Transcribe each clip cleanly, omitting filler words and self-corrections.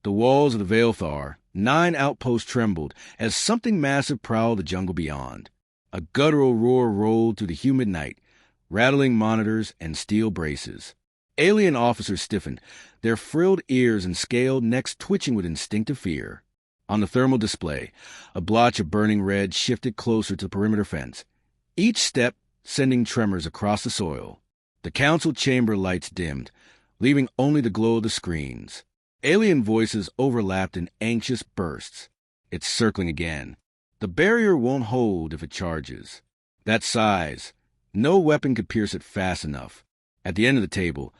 The walls of the Veilthar, 9 outposts trembled as something massive prowled the jungle beyond. A guttural roar rolled through the humid night, rattling monitors and steel braces. Alien officers stiffened, their frilled ears and scaled necks twitching with instinctive fear. On the thermal display, a blotch of burning red shifted closer to the perimeter fence, each step sending tremors across the soil. The council chamber lights dimmed, leaving only the glow of the screens. Alien voices overlapped in anxious bursts. It's circling again. The barrier won't hold if it charges. That size, no weapon could pierce it fast enough. At the end of the table,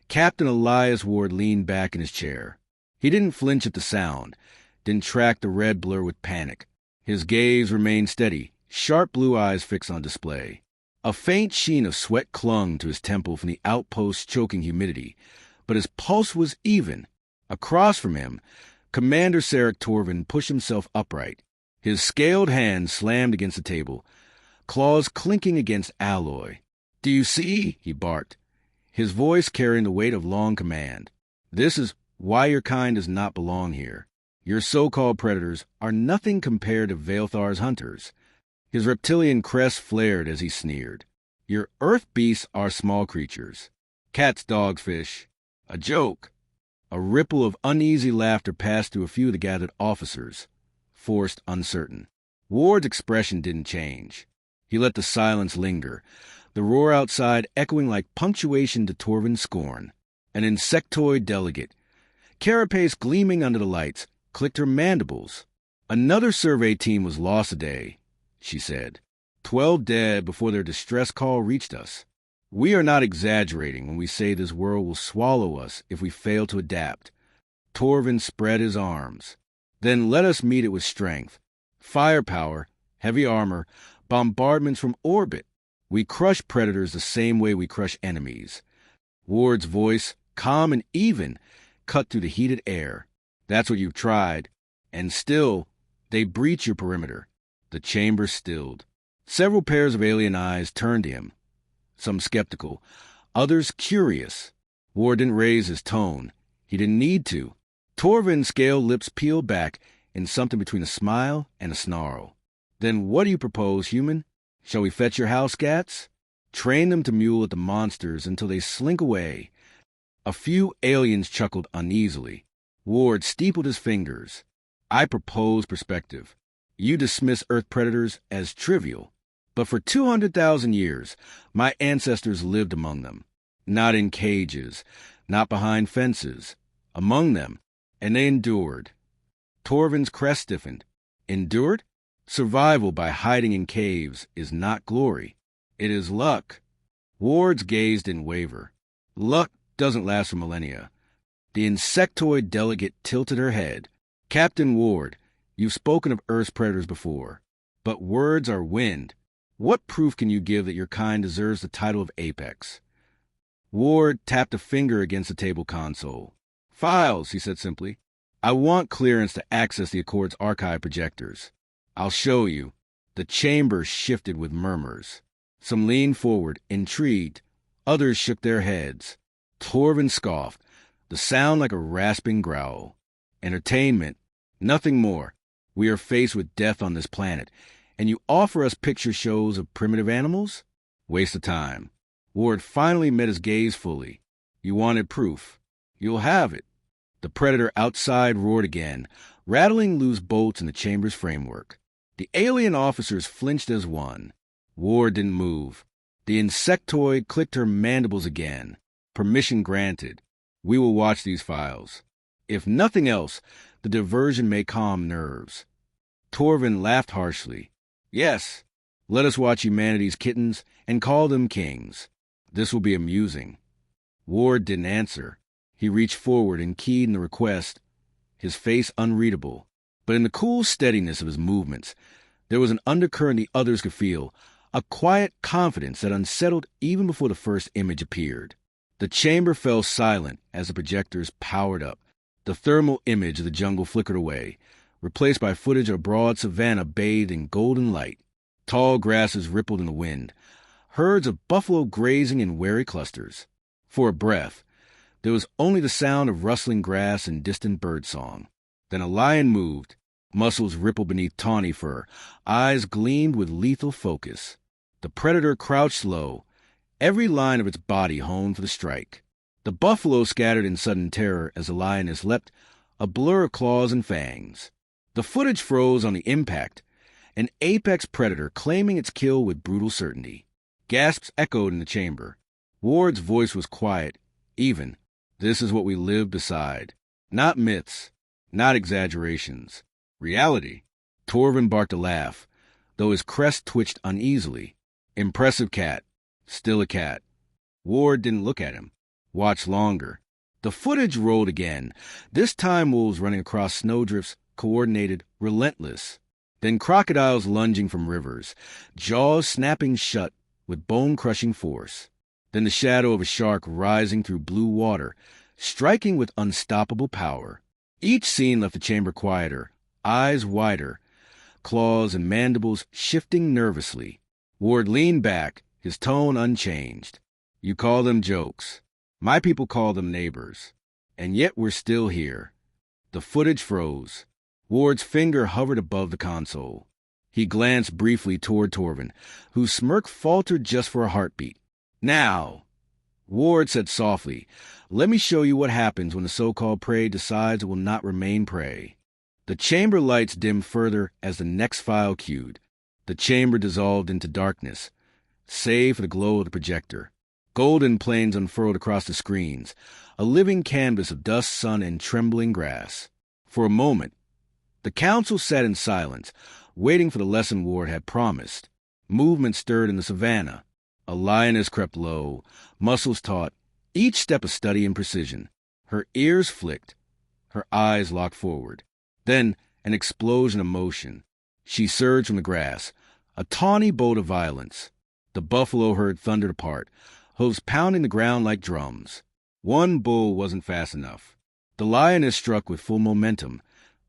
Captain Elias Ward leaned back in his chair. He didn't flinch at the sound, didn't track the red blur with panic. His gaze remained steady, sharp blue eyes fixed on display. A faint sheen of sweat clung to his temple from the outpost's choking humidity, but his pulse was even. Across from him, Commander Sarek Torvin pushed himself upright. His scaled hands slammed against the table, claws clinking against alloy. "Do you see?" he barked, his voice carrying the weight of long command. "This is why your kind does not belong here. Your so-called predators are nothing compared to Veilthar's hunters." His reptilian crest flared as he sneered. "Your earth beasts are small creatures. Cats, dogs, fish. A joke." A ripple of uneasy laughter passed through a few of the gathered officers, forced, uncertain. Ward's expression didn't change. He let the silence linger, the roar outside echoing like punctuation to Torvin's scorn. An insectoid delegate, carapace gleaming under the lights, clicked her mandibles. "Another survey team was lost today," she said. 12 dead before their distress call reached us. We are not exaggerating when we say this world will swallow us if we fail to adapt." Torvin spread his arms. "Then let us meet it with strength. Firepower, heavy armor, bombardments from orbit. We crush predators the same way we crush enemies." Ward's voice, calm and even, cut through the heated air. "That's what you've tried. And still, they breach your perimeter." The chamber stilled. Several pairs of alien eyes turned to him, some skeptical, others curious. Ward didn't raise his tone. He didn't need to. Torvin's scaled lips peeled back in something between a smile and a snarl. "Then what do you propose, human? Shall we fetch your house cats? Train them to mule at the monsters until they slink away." A few aliens chuckled uneasily. Ward steepled his fingers. "I propose perspective. You dismiss Earth predators as trivial. But for 200,000 years, my ancestors lived among them. Not in cages, not behind fences. Among them. And they endured." Torvin's crest stiffened. "Endured? Survival by hiding in caves is not glory. It is luck." Ward's gaze didn't waver. "Luck doesn't last for millennia." The insectoid delegate tilted her head. "Captain Ward, you've spoken of Earth's predators before. But words are wind. What proof can you give that your kind deserves the title of Apex?" Ward tapped a finger against the table console. "Files," he said simply. "I want clearance to access the Accord's archive projectors. I'll show you." The chamber shifted with murmurs. Some leaned forward, intrigued. Others shook their heads. Torvin scoffed, the sound like a rasping growl. "Entertainment. Nothing more. We are faced with death on this planet, and you offer us picture shows of primitive animals? Waste of time." Ward finally met his gaze fully. "You wanted proof. You'll have it." The predator outside roared again, rattling loose bolts in the chamber's framework. The alien officers flinched as one. Ward didn't move. The insectoid clicked her mandibles again. "Permission granted. We will watch these files. If nothing else, the diversion may calm nerves." Torvin laughed harshly. "Yes, let us watch humanity's kittens and call them kings. This will be amusing." Ward didn't answer. He reached forward and keyed in the request, his face unreadable. But in the cool steadiness of his movements, there was an undercurrent the others could feel, a quiet confidence that unsettled even before the first image appeared. The chamber fell silent as the projectors powered up. The thermal image of the jungle flickered away, replaced by footage of a broad savanna bathed in golden light. Tall grasses rippled in the wind, herds of buffalo grazing in wary clusters. For a breath, There was only the sound of rustling grass and distant bird song. Then a lion moved. Muscles rippled beneath tawny fur. Eyes gleamed with lethal focus. The predator crouched low, every line of its body honed for the strike. The buffalo scattered in sudden terror as the lioness leapt, a blur of claws and fangs. The footage froze on the impact, an apex predator claiming its kill with brutal certainty. Gasps echoed in the chamber. Ward's voice was quiet, even. This is what we live beside. Not myths, not exaggerations. Reality. Torvin barked a laugh, though his crest twitched uneasily. Impressive cat. Still a cat. Ward didn't look at him. Watched longer. The footage rolled again, this time wolves running across snowdrifts, coordinated, relentless. Then crocodiles lunging from rivers, jaws snapping shut with bone-crushing force. Then the shadow of a shark rising through blue water, striking with unstoppable power. Each scene left the chamber quieter, eyes wider, claws and mandibles shifting nervously. Ward leaned back, his tone unchanged. You call them jokes. My people call them neighbors. And yet we're still here. The footage froze. Ward's finger hovered above the console. He glanced briefly toward Torvin, whose smirk faltered just for a heartbeat. Now, Ward said softly, let me show you what happens when the so-called prey decides it will not remain prey. The chamber lights dimmed further as the next file cued. The chamber dissolved into darkness, save for the glow of the projector. Golden planes unfurled across the screens, a living canvas of dust, sun, and trembling grass. For a moment, the council sat in silence, waiting for the lesson Ward had promised. Movement stirred in the savannah. A lioness crept low, muscles taut, each step a study in precision. Her ears flicked, her eyes locked forward. Then an explosion of motion. She surged from the grass, a tawny bolt of violence. The buffalo herd thundered apart, hooves pounding the ground like drums. One bull wasn't fast enough. The lioness struck with full momentum,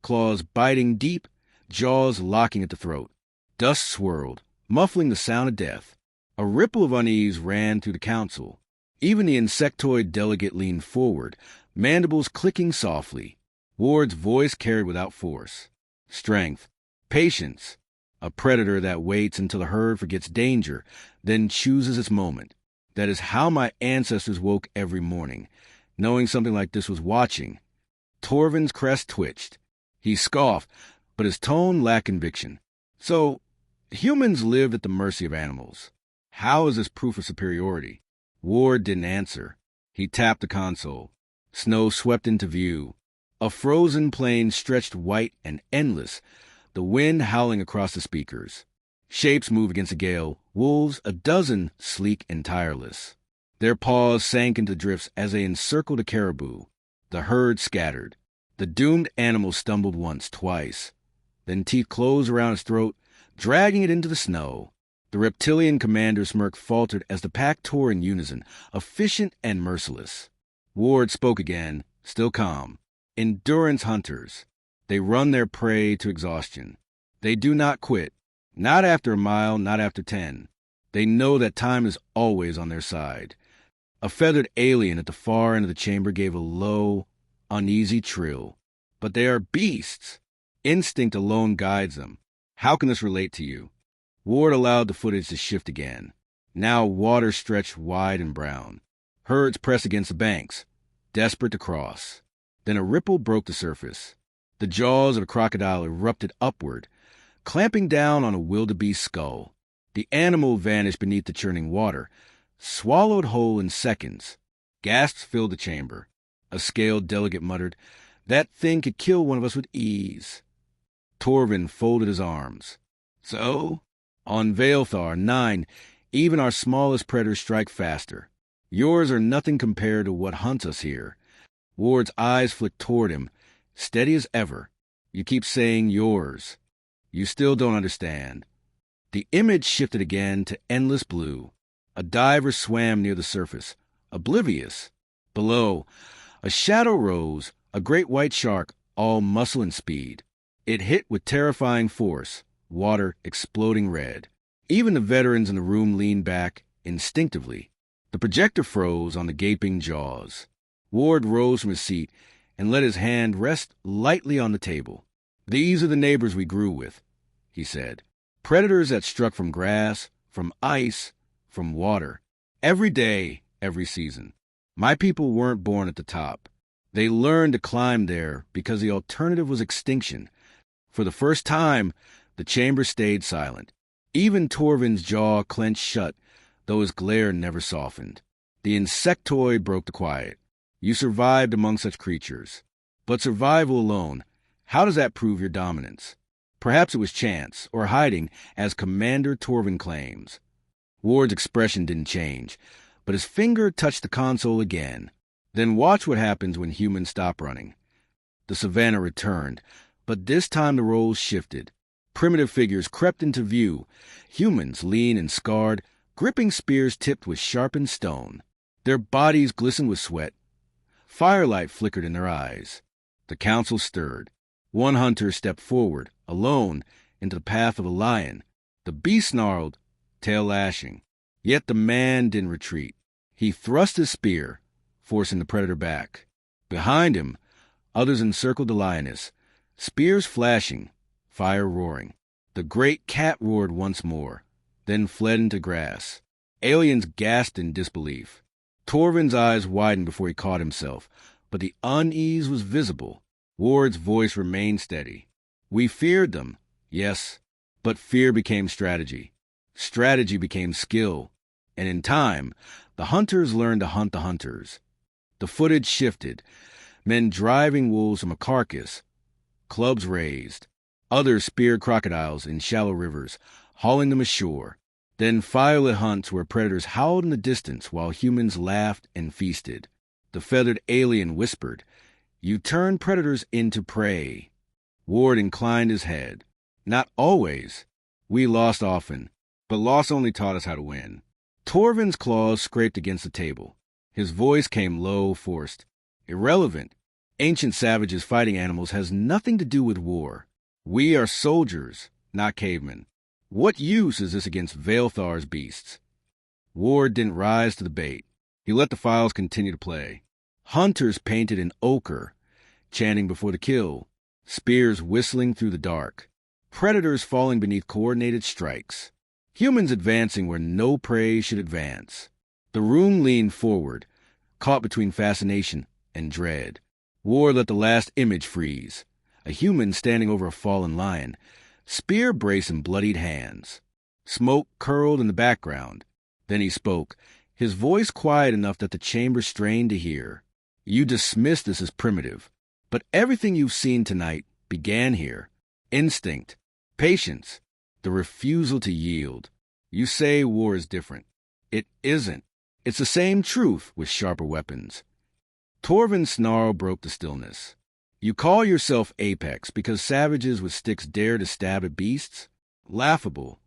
claws biting deep, jaws locking at the throat. Dust swirled, muffling the sound of death. A ripple of unease ran through the council. Even the insectoid delegate leaned forward, mandibles clicking softly. Ward's voice carried without force. Strength. Patience. A predator that waits until the herd forgets danger, then chooses its moment. That is how my ancestors woke every morning, knowing something like this was watching. Torvin's crest twitched. He scoffed, but his tone lacked conviction. So, humans lived at the mercy of animals. How is this proof of superiority? Ward didn't answer. He tapped the console. Snow swept into view. A frozen plain stretched white and endless, the wind howling across the speakers. Shapes moved against the gale, wolves, a dozen, sleek and tireless. Their paws sank into drifts as they encircled a caribou. The herd scattered. The doomed animal stumbled once, twice. Then teeth closed around its throat, dragging it into the snow. The reptilian commander's smirk faltered as the pack tore in unison, efficient and merciless. Ward spoke again, still calm. Endurance hunters. They run their prey to exhaustion. They do not quit. Not after a mile, not after 10. They know that time is always on their side. A feathered alien at the far end of the chamber gave a low, uneasy trill. But they are beasts. Instinct alone guides them. How can this relate to you? Ward allowed the footage to shift again. Now water stretched wide and brown. Herds pressed against the banks, desperate to cross. Then a ripple broke the surface. The jaws of a crocodile erupted upward, clamping down on a wildebeest skull. The animal vanished beneath the churning water, swallowed whole in seconds. Gasps filled the chamber. A scaled delegate muttered, "That thing could kill one of us with ease." Torvin folded his arms. So? On Veilthar, 9, even our smallest predators strike faster. Yours are nothing compared to what hunts us here. Ward's eyes flicked toward him, steady as ever. You keep saying yours. You still don't understand. The image shifted again to endless blue. A diver swam near the surface, oblivious. Below, a shadow rose, a great white shark, all muscle and speed. It hit with terrifying force, water exploding red. Even the veterans in the room leaned back, instinctively. The projector froze on the gaping jaws. Ward rose from his seat and let his hand rest lightly on the table. "These are the neighbors we grew with," he said. "Predators that struck from grass, from ice, from water. Every day, every season. My people weren't born at the top. They learned to climb there because the alternative was extinction." For the first time, the chamber stayed silent. Even Torvin's jaw clenched shut, though his glare never softened. The insectoid broke the quiet. "You survived among such creatures. But survival alone, how does that prove your dominance? Perhaps it was chance, or hiding, as Commander Torvin claims." Ward's expression didn't change, but his finger touched the console again. "Then watch what happens when humans stop running." The savannah returned, but this time the roles shifted. Primitive figures crept into view, humans lean and scarred, gripping spears tipped with sharpened stone. Their bodies glistened with sweat. Firelight flickered in their eyes. The council stirred. One hunter stepped forward, alone, into the path of a lion. The beast snarled, tail lashing. Yet the man didn't retreat. He thrust his spear, forcing the predator back. Behind him, others encircled the lioness, spears flashing, fire roaring. The great cat roared once more, then fled into grass. Aliens gasped in disbelief. Torvin's eyes widened before he caught himself, but the unease was visible. Ward's voice remained steady. "We feared them, yes, but fear became strategy. Strategy became skill, and in time, the hunters learned to hunt the hunters." The footage shifted. Men driving wolves from a carcass, clubs raised. Others speared crocodiles in shallow rivers, hauling them ashore. Then firelit hunts where predators howled in the distance while humans laughed and feasted. The feathered alien whispered, "You turn predators into prey." Ward inclined his head. "Not always. We lost often, but loss only taught us how to win." Torvin's claws scraped against the table. His voice came low, forced. "Irrelevant. Ancient savages fighting animals has nothing to do with war. We are soldiers, not cavemen. What use is this against Veilthar's beasts?" Ward didn't rise to the bait. He let the files continue to play. Hunters painted in ochre, chanting before the kill, spears whistling through the dark. Predators falling beneath coordinated strikes. Humans advancing where no prey should advance. The room leaned forward, caught between fascination and dread. Ward let the last image freeze. A human standing over a fallen lion, spear brace in bloodied hands. Smoke curled in the background. Then he spoke, his voice quiet enough that the chamber strained to hear. "You dismiss this as primitive, but everything you've seen tonight began here. Instinct, patience, the refusal to yield. You say war is different. It isn't. It's the same truth with sharper weapons." Torvin's snarl broke the stillness. "You call yourself Apex because savages with sticks dare to stab at beasts? Laughable."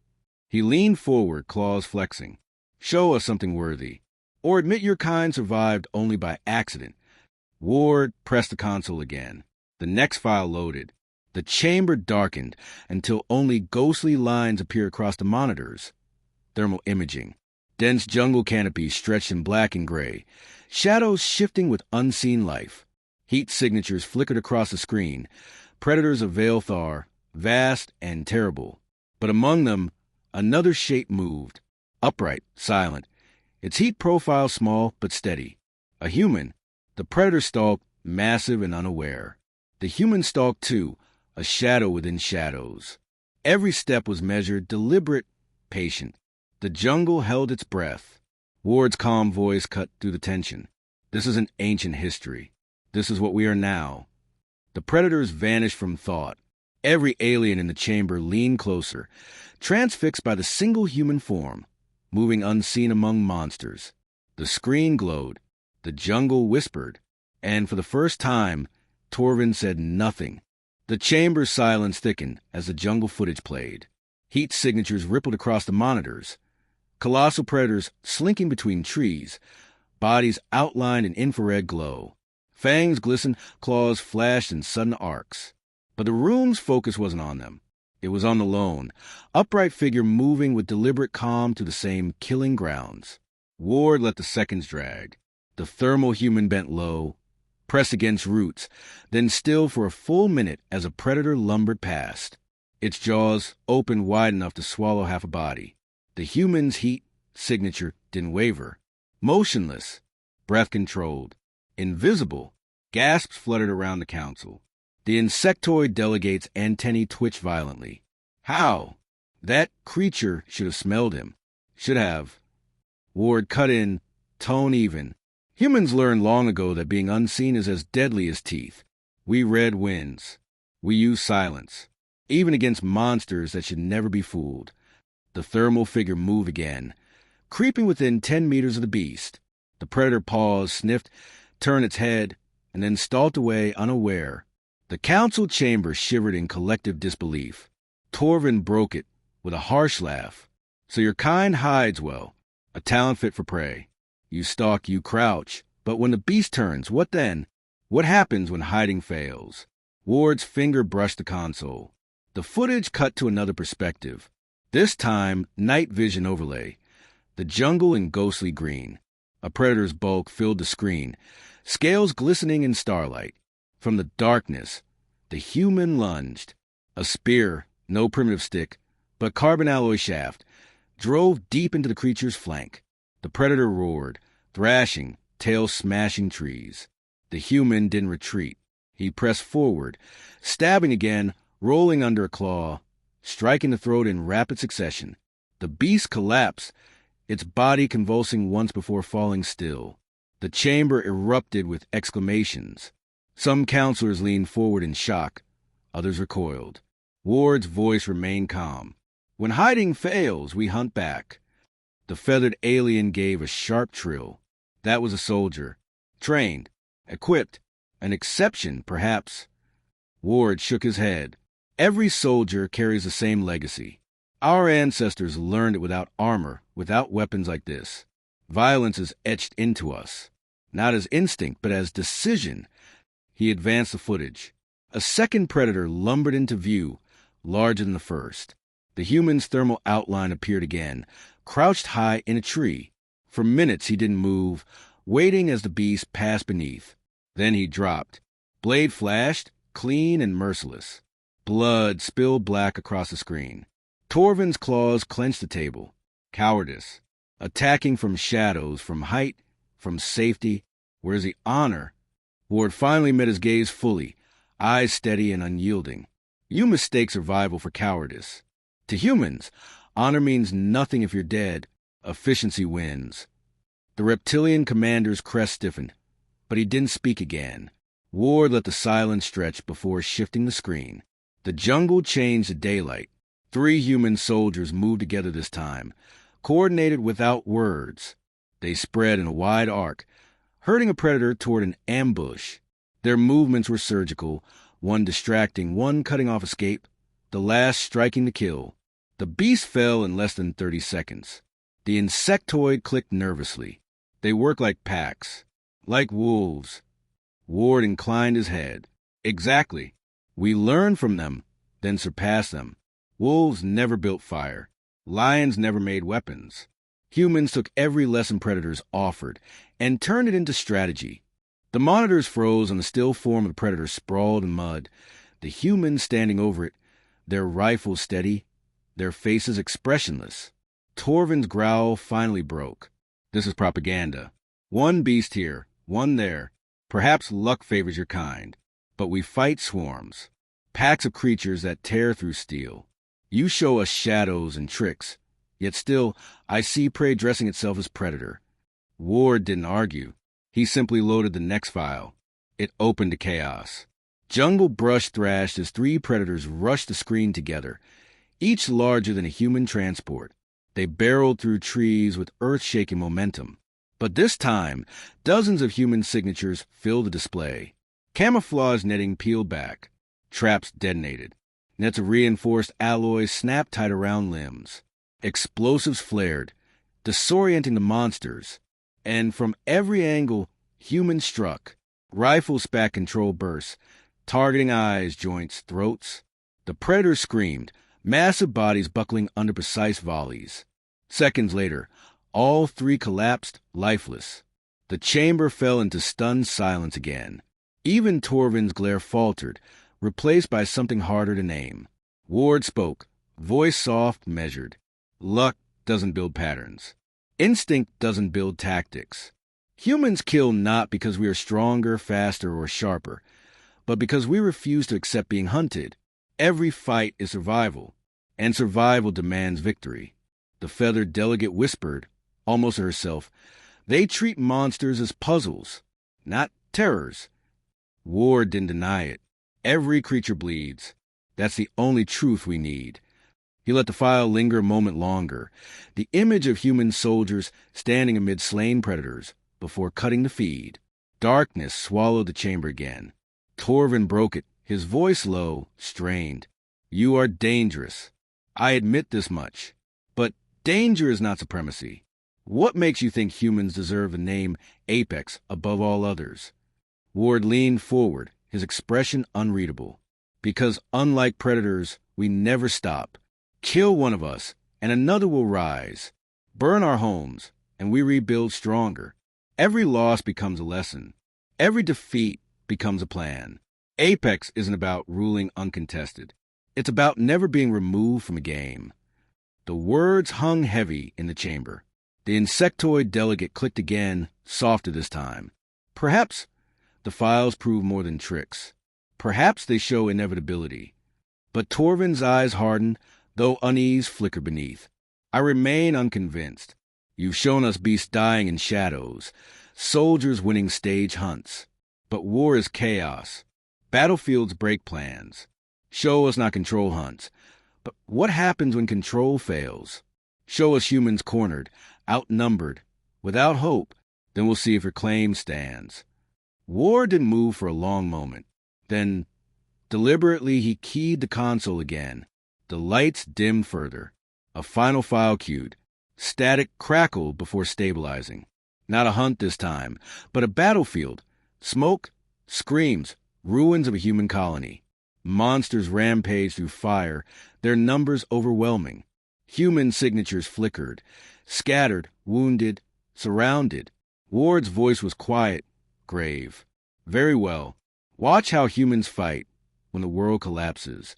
He leaned forward, claws flexing. "Show us something worthy. Or admit your kind survived only by accident." Ward pressed the console again. The next file loaded. The chamber darkened until only ghostly lines appeared across the monitors. Thermal imaging. Dense jungle canopies stretched in black and gray. Shadows shifting with unseen life. Heat signatures flickered across the screen. Predators of Veilthar, vast and terrible. But among them, another shape moved. Upright, silent. Its heat profile small but steady. A human. The predator stalked, massive and unaware. The human stalked too, a shadow within shadows. Every step was measured, deliberate, patient. The jungle held its breath. Ward's calm voice cut through the tension. "This isn't ancient history. This is what we are now." The predators vanished from thought. Every alien in the chamber leaned closer, transfixed by the single human form, moving unseen among monsters. The screen glowed. The jungle whispered. And for the first time, Torvin said nothing. The chamber's silence thickened as the jungle footage played. Heat signatures rippled across the monitors. Colossal predators slinking between trees, bodies outlined in infrared glow. Fangs glistened, claws flashed in sudden arcs. But the room's focus wasn't on them. It was on the lone, upright figure moving with deliberate calm to the same killing grounds. Ward let the seconds drag. The thermal human bent low, pressed against roots, then still for a full minute as a predator lumbered past. Its jaws opened wide enough to swallow half a body. The human's heat signature didn't waver. Motionless, breath controlled, invisible, gasps fluttered around the council. The insectoid delegate's antennae twitched violently. How? That creature should have smelled him. Should have. Ward cut in, tone even. Humans learned long ago that being unseen is as deadly as teeth. We read winds. We use silence, even against monsters that should never be fooled. The thermal figure moved again, creeping within 10 meters of the beast. The predator paused, sniffed, turned its head, and then stalked away unaware. The council chamber shivered in collective disbelief. Torvin broke it with a harsh laugh. So your kind hides well, a talent fit for prey. You stalk, you crouch, but when the beast turns, what then? What happens when hiding fails? Ward's finger brushed the console. The footage cut to another perspective. This time, night vision overlay. The jungle in ghostly green. A predator's bulk filled the screen, scales glistening in starlight. From the darkness, the human lunged. A spear, no primitive stick, but carbon alloy shaft, drove deep into the creature's flank. The predator roared, thrashing, tail smashing trees. The human didn't retreat. He pressed forward, stabbing again, rolling under a claw, striking the throat in rapid succession. The beast collapsed, its body convulsing once before falling still. The chamber erupted with exclamations. Some counselors leaned forward in shock. Others recoiled. Ward's voice remained calm. When hiding fails, we hunt back. The feathered alien gave a sharp trill. That was a soldier. Trained. Equipped. An exception, perhaps. Ward shook his head. Every soldier carries the same legacy. Our ancestors learned it without armor, without weapons like this. Violence is etched into us. Not as instinct, but as decision. He advanced the footage. A second predator lumbered into view, larger than the first. The human's thermal outline appeared again, crouched high in a tree. For minutes he didn't move, waiting as the beast passed beneath. Then he dropped. Blade flashed, clean and merciless. Blood spilled black across the screen. Torvin's claws clenched the table. Cowardice. Attacking from shadows, from height, from safety. Where's the honor? Ward finally met his gaze fully, eyes steady and unyielding. You mistake survival for cowardice. To humans, honor means nothing if you're dead. Efficiency wins. The reptilian commander's crest stiffened, but he didn't speak again. Ward let the silence stretch before shifting the screen. The jungle changed to daylight. 3 human soldiers moved together this time, coordinated without words. They spread in a wide arc, herding a predator toward an ambush. Their movements were surgical, one distracting, one cutting off escape, the last striking to kill. The beast fell in less than 30 seconds. The insectoid clicked nervously. They work like packs, like wolves. Ward inclined his head. Exactly. We learn from them, then surpass them. Wolves never built fire. Lions never made weapons. Humans took every lesson predators offered and turned it into strategy. The monitors froze and the still form of the predator sprawled in mud, the humans standing over it, their rifles steady, their faces expressionless. Torvin's growl finally broke. This is propaganda. One beast here, one there. Perhaps luck favors your kind. But we fight swarms, packs of creatures that tear through steel. You show us shadows and tricks, yet still I see prey dressing itself as predator. Ward didn't argue. He simply loaded the next file. It opened to chaos. Jungle brush thrashed as 3 predators rushed the screen together, each larger than a human transport. They barreled through trees with earth-shaking momentum. But this time, dozens of human signatures filled the display. Camouflage netting peeled back. Traps detonated. Nets of reinforced alloy snapped tight around limbs. Explosives flared, disorienting the monsters. And from every angle, humans struck. Rifles spat control bursts, targeting eyes, joints, throats. The predators screamed, massive bodies buckling under precise volleys. Seconds later, all 3 collapsed, lifeless. The chamber fell into stunned silence again. Even Torvin's glare faltered, replaced by something harder to name. Ward spoke, voice soft, measured. Luck doesn't build patterns. Instinct doesn't build tactics. Humans kill not because we are stronger, faster, or sharper, but because we refuse to accept being hunted. Every fight is survival, and survival demands victory. The feathered delegate whispered, almost to herself, "They treat monsters as puzzles, not terrors." Ward didn't deny it. Every creature bleeds. That's the only truth we need. He let the file linger a moment longer, the image of human soldiers standing amid slain predators, before cutting the feed. Darkness swallowed the chamber again. Torvin broke it, his voice low, strained. "You are dangerous. I admit this much. But danger is not supremacy. What makes you think humans deserve the name Apex above all others?" Ward leaned forward, his expression unreadable. "Because unlike predators, we never stop. Kill one of us, and another will rise. Burn our homes, and we rebuild stronger. Every loss becomes a lesson. Every defeat becomes a plan. Apex isn't about ruling uncontested. It's about never being removed from a game." The words hung heavy in the chamber. The insectoid delegate clicked again, softer this time. "Perhaps the files prove more than tricks. Perhaps they show inevitability." But Torvin's eyes hardened, though unease flickered beneath. "I remain unconvinced. You've shown us beasts dying in shadows, soldiers winning stage hunts. But war is chaos. Battlefields break plans. Show us not control hunts. But what happens when control fails? Show us humans cornered, outnumbered, without hope. Then we'll see if your claim stands." War didn't move for a long moment. Then, deliberately, he keyed the console again. The lights dimmed further. A final file queued. Static crackled before stabilizing. Not a hunt this time, but a battlefield. Smoke, screams, ruins of a human colony. Monsters rampaged through fire, their numbers overwhelming. Human signatures flickered, scattered, wounded, surrounded. Ward's voice was quiet, grave. "Very well. Watch how humans fight when the world collapses."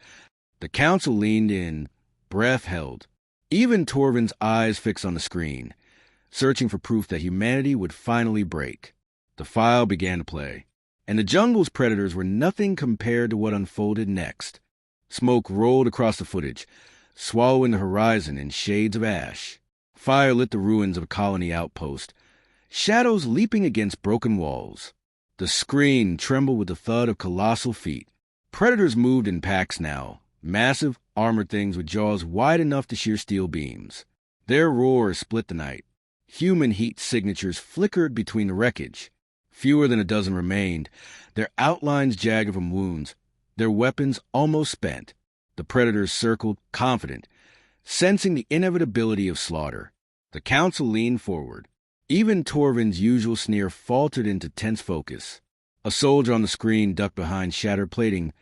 The council leaned in, breath held. Even Torvin's eyes fixed on the screen, searching for proof that humanity would finally break. The file began to play, and the jungle's predators were nothing compared to what unfolded next. Smoke rolled across the footage, swallowing the horizon in shades of ash. Fire lit the ruins of a colony outpost, shadows leaping against broken walls. The screen trembled with the thud of colossal feet. Predators moved in packs now, massive, armored things with jaws wide enough to shear steel beams. Their roars split the night. Human heat signatures flickered between the wreckage. Fewer than a dozen remained, their outlines jagged from wounds, their weapons almost spent. The predators circled, confident, sensing the inevitability of slaughter. The council leaned forward. Even Torvin's usual sneer faltered into tense focus. A soldier on the screen ducked behind shattered plating,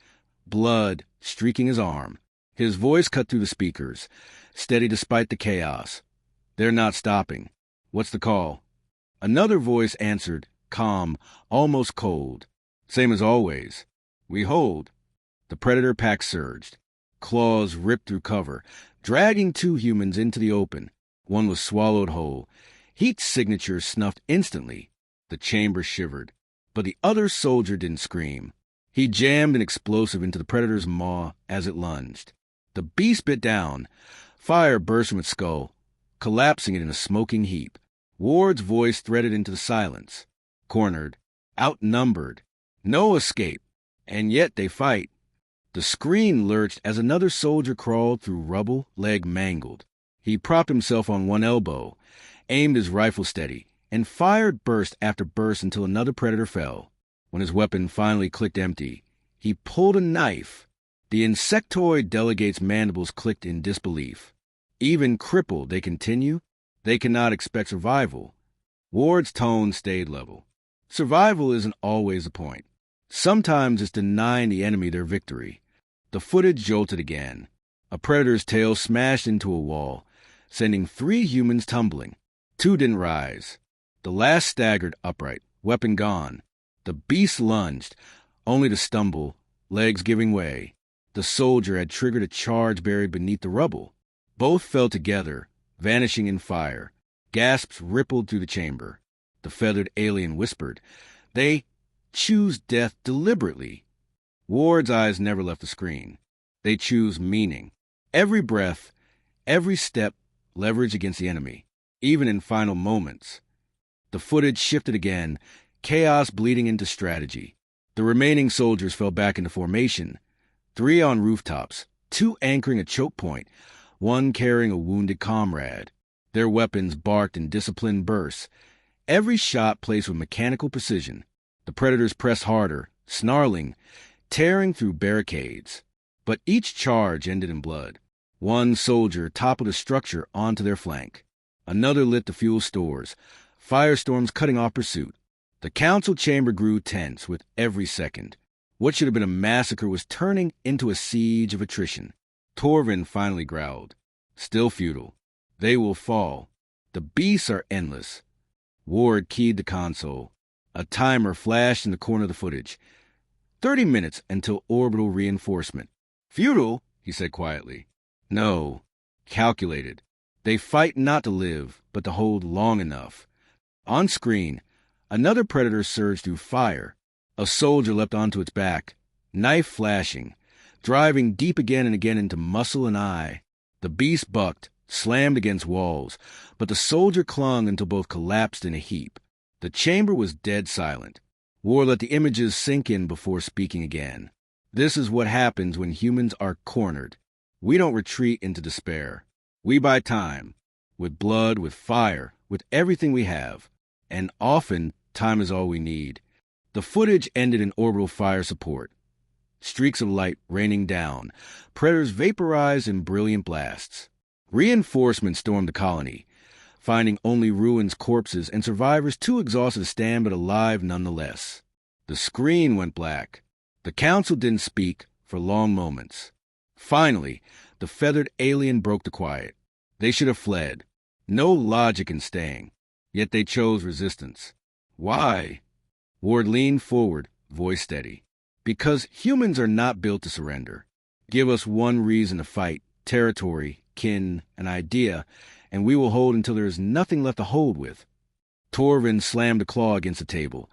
blood streaking his arm. His voice cut through the speakers, steady despite the chaos. "They're not stopping. What's the call?" Another voice answered, calm, almost cold. "Same as always. We hold." The predator pack surged. Claws ripped through cover, dragging two humans into the open. One was swallowed whole. Heat signatures snuffed instantly. The chamber shivered. But the other soldier didn't scream. He jammed an explosive into the predator's maw as it lunged. The beast bit down. Fire burst from its skull, collapsing it in a smoking heap. Ward's voice threaded into the silence. Cornered, outnumbered, no escape, and yet they fight. The screen lurched as another soldier crawled through rubble, leg mangled. He propped himself on one elbow, aimed his rifle steady, and fired burst after burst until another predator fell. When his weapon finally clicked empty, he pulled a knife. The insectoid delegate's mandibles clicked in disbelief. Even crippled, they continue? They cannot expect survival. Ward's tone stayed level. Survival isn't always the point. Sometimes it's denying the enemy their victory. The footage jolted again. A predator's tail smashed into a wall, sending 3 humans tumbling. 2 didn't rise. The last staggered upright, weapon gone. The beast lunged, only to stumble, legs giving way. The soldier had triggered a charge buried beneath the rubble. Both fell together, vanishing in fire. Gasps rippled through the chamber. The feathered alien whispered, "They choose death deliberately." Ward's eyes never left the screen. They choose meaning. Every breath, every step leveraged against the enemy, even in final moments. The footage shifted again, chaos bleeding into strategy. The remaining soldiers fell back into formation. 3 on rooftops, 2 anchoring a choke point, 1 carrying a wounded comrade. Their weapons barked in disciplined bursts. Every shot placed with mechanical precision. The predators pressed harder, snarling, tearing through barricades. But each charge ended in blood. 1 soldier toppled a structure onto their flank. Another lit the fuel stores, firestorms cutting off pursuit. The council chamber grew tense with every second. What should have been a massacre was turning into a siege of attrition. Torvin finally growled. "Still futile. They will fall. The beasts are endless." Ward keyed the console. A timer flashed in the corner of the footage. 30 minutes until orbital reinforcement. "Futile," he said quietly. "No. Calculated. They fight not to live, but to hold long enough." On screen, another predator surged through fire. A soldier leapt onto its back, knife flashing, driving deep again and again into muscle and eye. The beast bucked, slammed against walls, but the soldier clung until both collapsed in a heap. The chamber was dead silent. Ward let the images sink in before speaking again. This is what happens when humans are cornered. We don't retreat into despair. We buy time, with blood, with fire, with everything we have. And often, time is all we need. The footage ended in orbital fire support. Streaks of light raining down, predators vaporized in brilliant blasts. Reinforcements stormed the colony, finding only ruins, corpses, and survivors too exhausted to stand but alive nonetheless. The screen went black. The council didn't speak for long moments. Finally, the feathered alien broke the quiet. They should have fled. No logic in staying. Yet they chose resistance. Why? Ward leaned forward, voice steady. Because humans are not built to surrender. Give us one reason to fight, territory, kin, an idea, and we will hold until there is nothing left to hold with. Torvin slammed a claw against the table,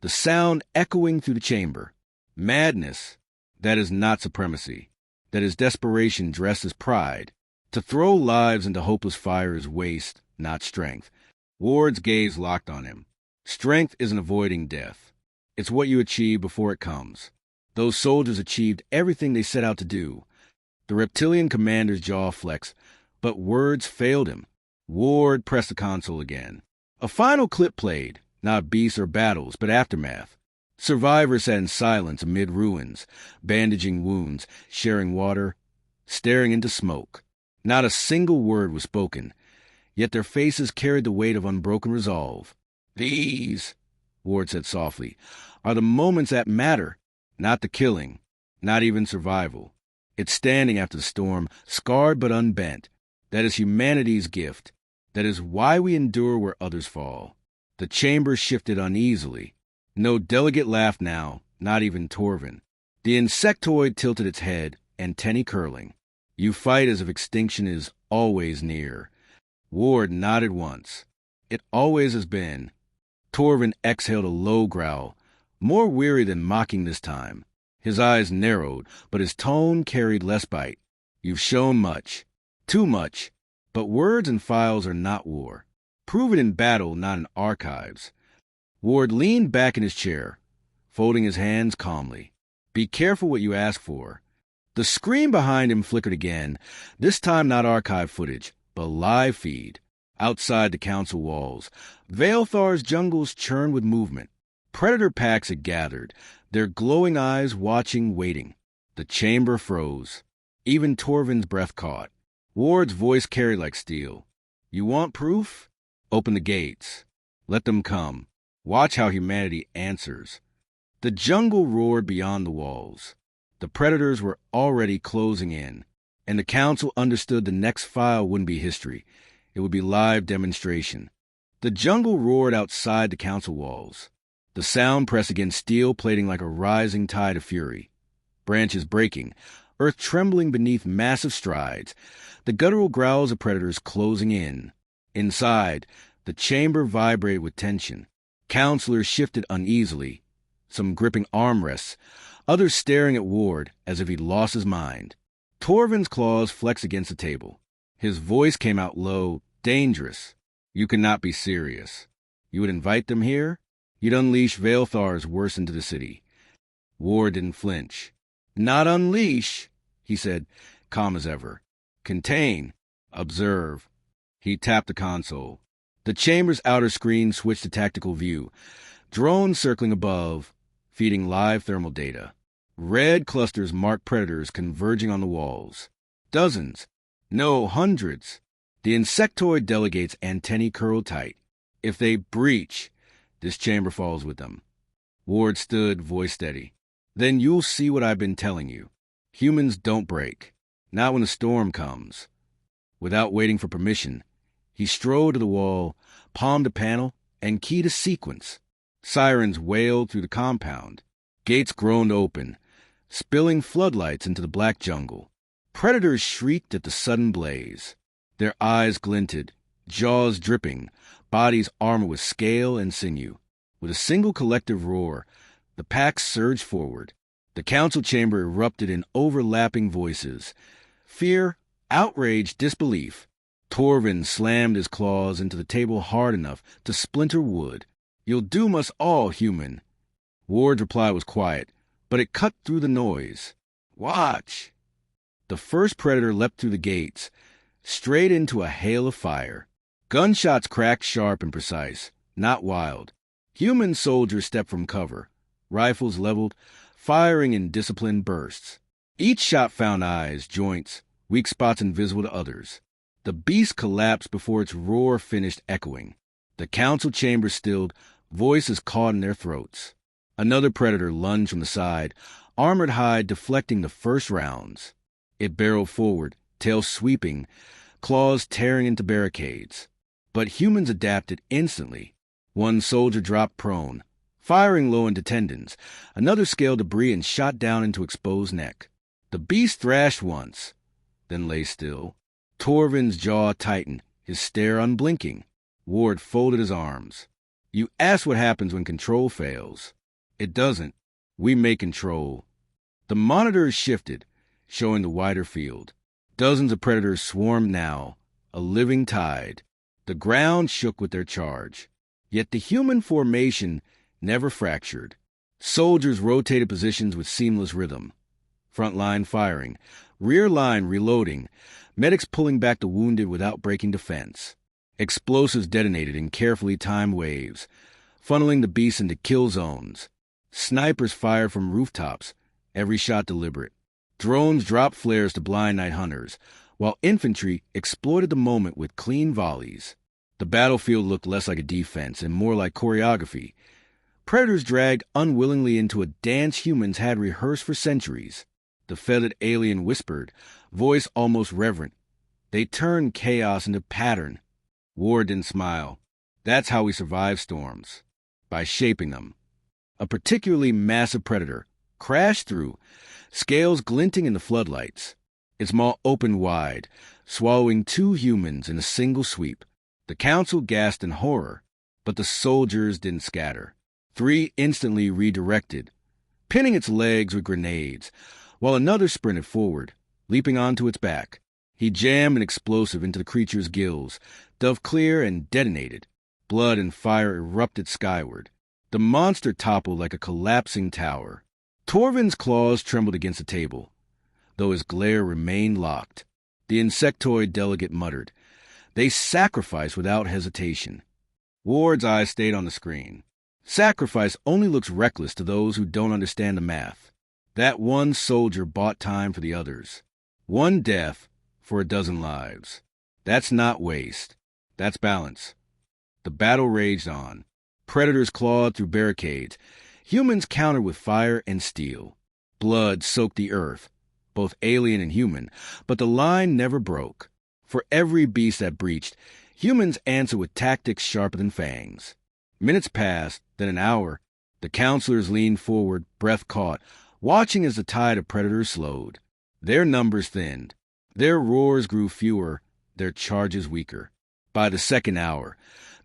the sound echoing through the chamber. Madness, that is not supremacy. That is desperation dressed as pride. To throw lives into hopeless fire is waste, not strength. Ward's gaze locked on him. Strength isn't avoiding death. It's what you achieve before it comes. Those soldiers achieved everything they set out to do. The reptilian commander's jaw flexed, but words failed him. Ward pressed the console again. A final clip played, not beasts or battles, but aftermath. Survivors sat in silence amid ruins, bandaging wounds, sharing water, staring into smoke. Not a single word was spoken, yet their faces carried the weight of unbroken resolve. "These," Ward said softly, "are the moments that matter, not the killing, not even survival. It's standing after the storm, scarred but unbent. That is humanity's gift. That is why we endure where others fall." The chamber shifted uneasily. No delegate laughed now, not even Torvin. The insectoid tilted its head, antennae curling. "You fight as if extinction is always near." Ward nodded once. "It always has been." Torvin exhaled a low growl, more weary than mocking this time. His eyes narrowed, but his tone carried less bite. "You've shown much. Too much. But words and files are not war. Prove it in battle, not in archives." Ward leaned back in his chair, folding his hands calmly. "Be careful what you ask for." The screen behind him flickered again, this time not archive footage, but live feed. Outside the council walls, Veilthar's jungles churned with movement. Predator packs had gathered, their glowing eyes watching, waiting. The chamber froze. Even Torvin's breath caught. Ward's voice carried like steel. "You want proof? Open the gates. Let them come. Watch how humanity answers." The jungle roared beyond the walls. The predators were already closing in, and the council understood the next file wouldn't be history. It would be live demonstration. The jungle roared outside the council walls. The sound pressed against steel plating like a rising tide of fury. Branches breaking, earth trembling beneath massive strides, the guttural growls of predators closing in. Inside, the chamber vibrated with tension. Counselors shifted uneasily, some gripping armrests, others staring at Ward as if he'd lost his mind. Torvin's claws flexed against the table. His voice came out low, dangerous. You cannot be serious. You would invite them here? You'd unleash Veilthar's worst into the city. Ward didn't flinch. Not unleash, he said, calm as ever. Contain. Observe. He tapped the console. The chamber's outer screen switched to tactical view. Drones circling above, feeding live thermal data. Red clusters marked predators converging on the walls. Dozens. No, hundreds. The insectoid delegates' antennae curled tight. If they breach, this chamber falls with them. Ward stood, voice steady. Then you'll see what I've been telling you. Humans don't break. Not when a storm comes. Without waiting for permission, he strode to the wall, palmed a panel, and keyed a sequence. Sirens wailed through the compound. Gates groaned open, spilling floodlights into the black jungle. Predators shrieked at the sudden blaze. Their eyes glinted, jaws dripping, bodies armored with scale and sinew. With a single collective roar, the pack surged forward. The council chamber erupted in overlapping voices. Fear, outrage, disbelief. Torvin slammed his claws into the table hard enough to splinter wood. You'll doom us all, human. Ward's reply was quiet, but it cut through the noise. Watch. The first predator leapt through the gates, straight into a hail of fire. Gunshots cracked sharp and precise, not wild. Human soldiers stepped from cover, rifles leveled, firing in disciplined bursts. Each shot found eyes, joints, weak spots invisible to others. The beast collapsed before its roar finished echoing. The council chamber stilled, voices caught in their throats. Another predator lunged from the side, armored hide deflecting the first rounds. It barreled forward, tail sweeping, claws tearing into barricades. But humans adapted instantly. One soldier dropped prone, firing low into tendons. Another scaled debris and shot down into exposed neck. The beast thrashed once, then lay still. Torvin's jaw tightened, his stare unblinking. Ward folded his arms. You ask what happens when control fails. It doesn't. We make control. The monitors shifted, showing the wider field. Dozens of predators swarmed now, a living tide. The ground shook with their charge. Yet the human formation never fractured. Soldiers rotated positions with seamless rhythm. Front line firing, rear line reloading, medics pulling back the wounded without breaking defense. Explosives detonated in carefully timed waves, funneling the beasts into kill zones. Snipers fired from rooftops, every shot deliberate. Drones dropped flares to blind night hunters, while infantry exploited the moment with clean volleys. The battlefield looked less like a defense and more like choreography. Predators dragged unwillingly into a dance humans had rehearsed for centuries. The feathered alien whispered, voice almost reverent. They turned chaos into pattern. Ward didn't smile. That's how we survive storms. By shaping them. A particularly massive predator crashed through, scales glinting in the floodlights. Its maw opened wide, swallowing 2 humans in a single sweep. The council gasped in horror, but the soldiers didn't scatter. 3 instantly redirected, pinning its legs with grenades, while another sprinted forward, leaping onto its back. He jammed an explosive into the creature's gills, dove clear and detonated. Blood and fire erupted skyward. The monster toppled like a collapsing tower. Torvin's claws trembled against the table, though his glare remained locked. The insectoid delegate muttered. They sacrifice without hesitation. Ward's eyes stayed on the screen. Sacrifice only looks reckless to those who don't understand the math. That one soldier bought time for the others. 1 death for a 12 lives. That's not waste. That's balance. The battle raged on. Predators clawed through barricades. Humans countered with fire and steel. Blood soaked the earth, both alien and human, but the line never broke. For every beast that breached, Humans answer with tactics sharper than fangs. Minutes passed, then an hour. The counselors leaned forward, breath caught, watching as the tide of predators slowed. Their numbers thinned. Their roars grew fewer, their charges weaker. By the second hour,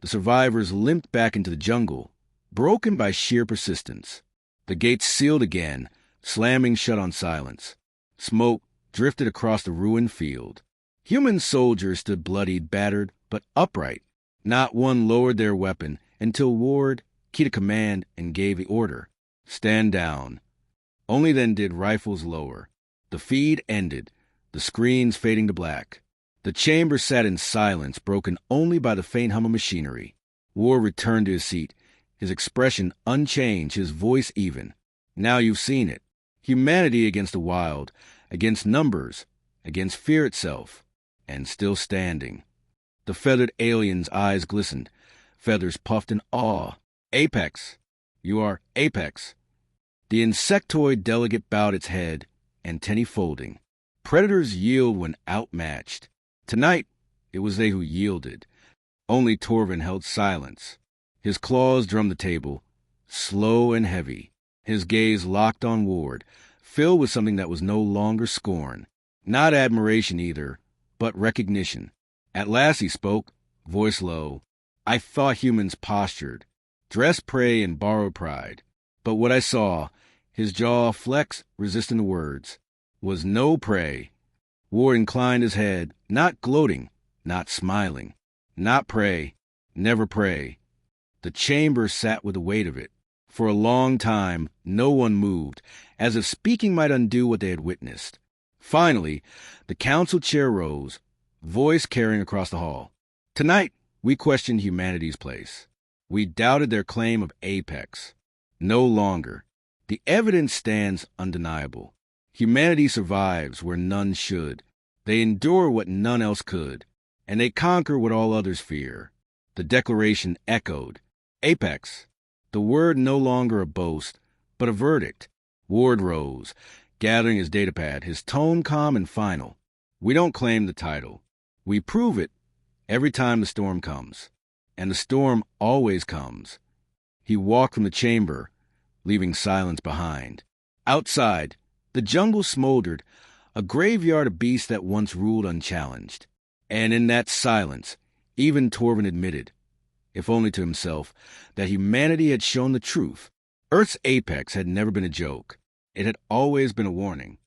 the survivors limped back into the jungle, broken by sheer persistence. The gates sealed again, slamming shut on silence. Smoke drifted across the ruined field. Human soldiers stood bloodied, battered, but upright. Not one lowered their weapon until Ward keyed a command and gave the order. Stand down. Only then did rifles lower. The feed ended, the screens fading to black. The chamber sat in silence, broken only by the faint hum of machinery. Ward returned to his seat, his expression unchanged, his voice even. Now you've seen it. Humanity against the wild, against numbers, against fear itself, and still standing. The feathered alien's eyes glistened, feathers puffed in awe. Apex. You are Apex. The insectoid delegate bowed its head, antennae folding. Predators yield when outmatched. Tonight, it was they who yielded. Only Torvin held silence. His claws drummed the table, slow and heavy. His gaze locked on Ward, filled with something that was no longer scorn. Not admiration either, but recognition. At last he spoke, voice low. I thought humans postured, dressed prey and borrowed pride. But what I saw, his jaw flexed, resisting the words, was no prey. Ward inclined his head, not gloating, not smiling. Not prey, never prey. The chamber sat with the weight of it. For a long time, no one moved, as if speaking might undo what they had witnessed. Finally, the council chair rose, voice carrying across the hall. Tonight, we questioned humanity's place. We doubted their claim of apex. No longer. The evidence stands undeniable. Humanity survives where none should. They endure what none else could, and they conquer what all others fear. The declaration echoed. Apex. The word no longer a boast, but a verdict. Ward rose, gathering his datapad, his tone calm and final. We don't claim the title. We prove it every time the storm comes. And the storm always comes. He walked from the chamber, leaving silence behind. Outside, the jungle smoldered, a graveyard of beasts that once ruled unchallenged. And in that silence, even Torvin admitted, if only to himself, that humanity had shown the truth. Earth's apex had never been a joke. It had always been a warning.